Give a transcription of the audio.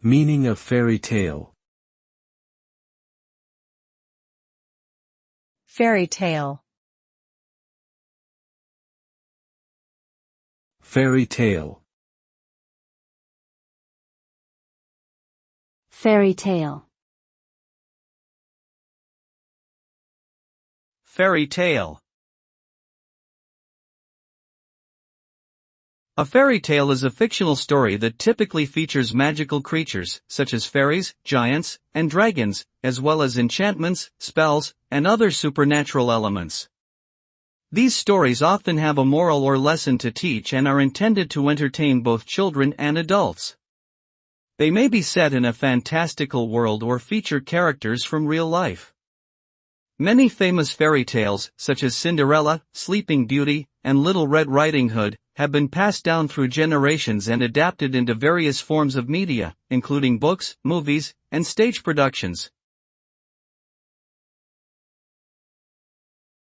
Meaning of fairy tale. Fairy tale. Fairy tale. Fairy tale. Fairy tale. A fairy tale is a fictional story that typically features magical creatures, such as fairies, giants, and dragons, as well as enchantments, spells, and other supernatural elements. These stories often have a moral or lesson to teach and are intended to entertain both children and adults. They may be set in a fantastical world or feature characters from real life. Many famous fairy tales, such as Cinderella, Sleeping Beauty, and Little Red Riding Hood, have been passed down through generations and adapted into various forms of media, including books, movies, and stage productions.